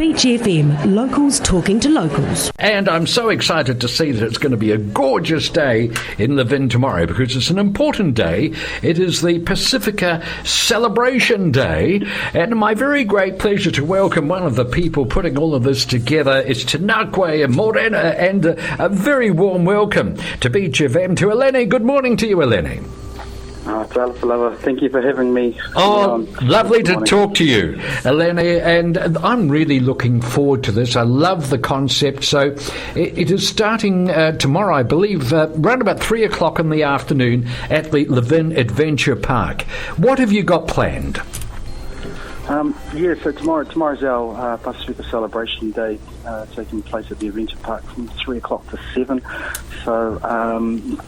Beach FM, locals talking to locals. And I'm so excited to see that it's going to be a gorgeous day in Levin tomorrow because it's an important day. It is the Pasifika Celebration Day, and my very great pleasure to welcome one of the people putting all of this together is Tinakwe and Morena, and a very warm welcome to Beach FM to Aleni. Good morning to you, Aleni. Thank you for having me. Oh, lovely to talk to you, Aleni, and I'm really looking forward to this. I love the concept. So it is starting tomorrow, I believe, around about 3 o'clock in the afternoon at the Levin Adventure Park. What have you got planned? So tomorrow's our Pasifika Celebration Day, taking place at the Adventure Park from 3 o'clock to 7. So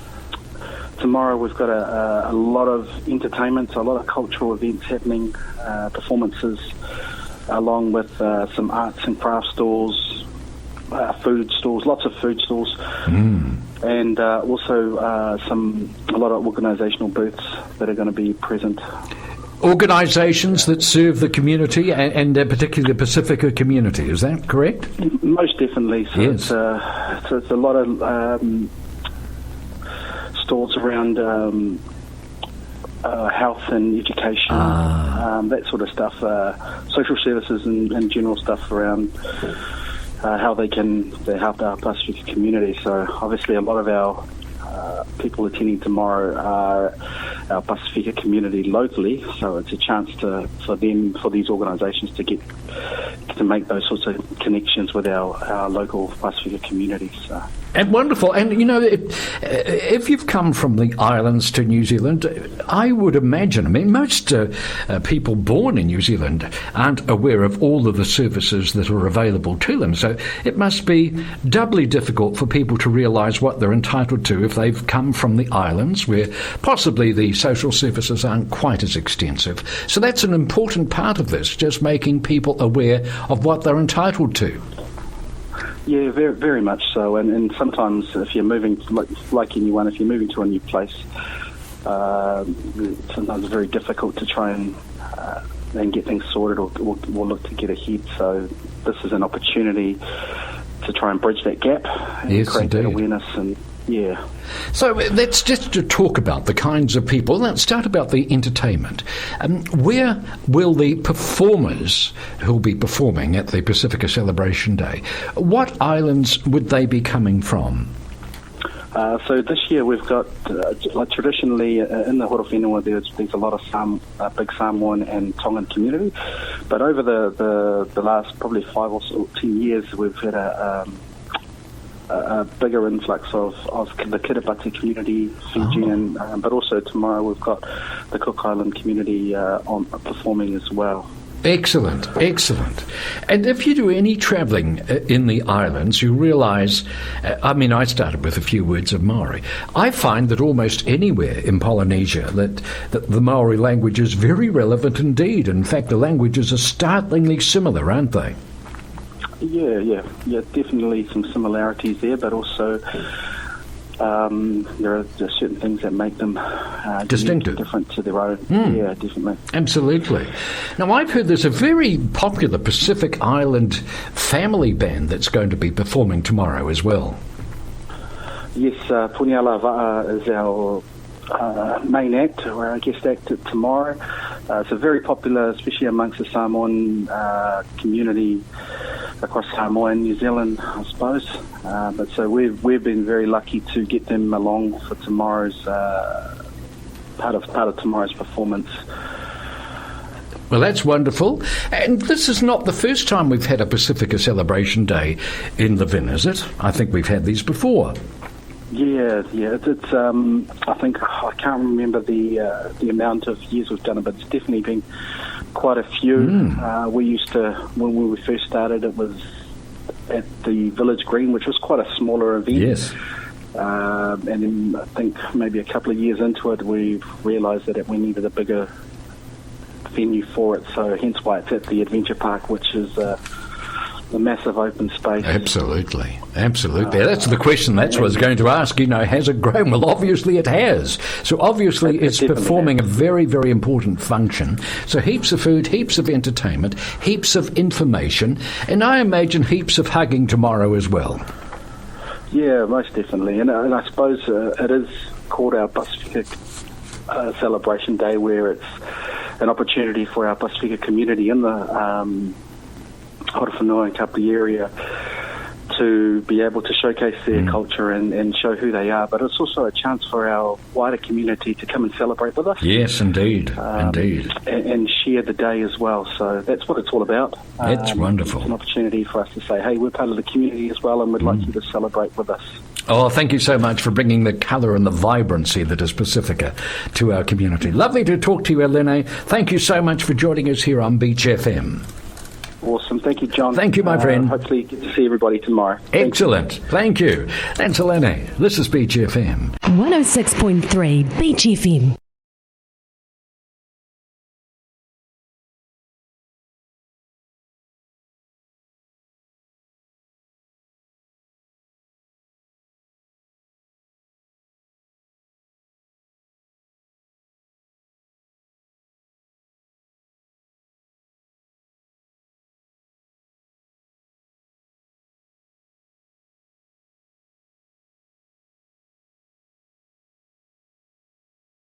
tomorrow we've got a lot of entertainment, a lot of cultural events happening, performances, along with some arts and craft stores, food stores, lots of food stores, and also a lot of organisational booths that are going to be present. Organisations that serve the community and particularly the Pasifika community, is that correct? Most definitely. So yes. It's a lot of stalls around health and education, that sort of stuff, social services and general stuff around how they help our Pasifika community. So obviously a lot of our people attending tomorrow are our Pasifika community locally, so it's a chance for these organisations to make those sorts of connections with our local Pasifika communities. So. And wonderful. And, you know, if you've come from the islands to New Zealand, I would imagine, most people born in New Zealand aren't aware of all of the services that are available to them. So it must be doubly difficult for people to realise what they're entitled to if they've come from the islands, where possibly the social services aren't quite as extensive. So that's an important part of this, just making people aware of what they're entitled to. Yeah, very, very much so. And sometimes if you're moving, like anyone, if you're moving to a new place, sometimes it's very difficult to try and get things sorted or look to get ahead. So this is an opportunity to try and bridge that gap and create that awareness. And yeah. So let's just to talk about the kinds of people. Let's start about the entertainment. Where will the performers who will be performing at the Pasifika Celebration Day, what islands would they be coming from? So this year we've got, traditionally in the Horowhenua there's a lot of big Samoan and Tongan community, but over the last probably 5 or 10 years we've had a bigger influx of the Kiribati community, Fijian, but also tomorrow we've got the Cook Island community performing as well. Excellent. And if you do any travelling in the islands, you realise, I started with a few words of Maori. I find that almost anywhere in Polynesia that the Maori language is very relevant indeed. In fact, the languages are startlingly similar, aren't they? Yeah, definitely some similarities there, but also there are certain things that make them distinctive, different to their own. Yeah, definitely. Absolutely. Now, I've heard there's a very popular Pacific Island family band that's going to be performing tomorrow as well. Yes, Punyala Va'a is our main act, or our guest act tomorrow. It's a very popular, especially amongst the Samoan community across Samoa and New Zealand, I suppose. But so we've been very lucky to get them along for tomorrow's part of tomorrow's performance. Well, that's wonderful. And this is not the first time we've had a Pasifika Celebration Day in Levin, is it? I think we've had these before. Yeah. It's I think I can't remember the amount of years we've done it, but it's definitely been quite a few. We used to, when we first started, it was at the Village Green, which was quite a smaller event. Yes. And then I think maybe a couple of years into it, we realised that we needed a bigger venue for it. So hence why it's at the Adventure Park, which is the massive open space. Absolutely. That's the question. That's what I was going to ask. Has it grown? Well, obviously it has. So obviously it's performing a very, very important function. So heaps of food, heaps of entertainment, heaps of information, and I imagine heaps of hugging tomorrow as well. Yeah, most definitely. And I suppose it is called our Pasifika Celebration Day, where it's an opportunity for our Pasifika community in the Horowhenua and Kapiti area to be able to showcase their culture and show who they are. But it's also a chance for our wider community to come and celebrate with us. Yes, indeed. And share the day as well. So that's what it's all about. It's wonderful. It's an opportunity for us to say, hey, we're part of the community as well, and we'd like you to celebrate with us. Oh, thank you so much for bringing the colour and the vibrancy that is Pasifika to our community. Lovely to talk to you, Aleni. Thank you so much for joining us here on Beach FM. Awesome. Thank you, John. Thank you, my friend. Hopefully get to see everybody tomorrow. Excellent. Thank you. That's Aleni. This is Beach FM. 106.3 Beach FM.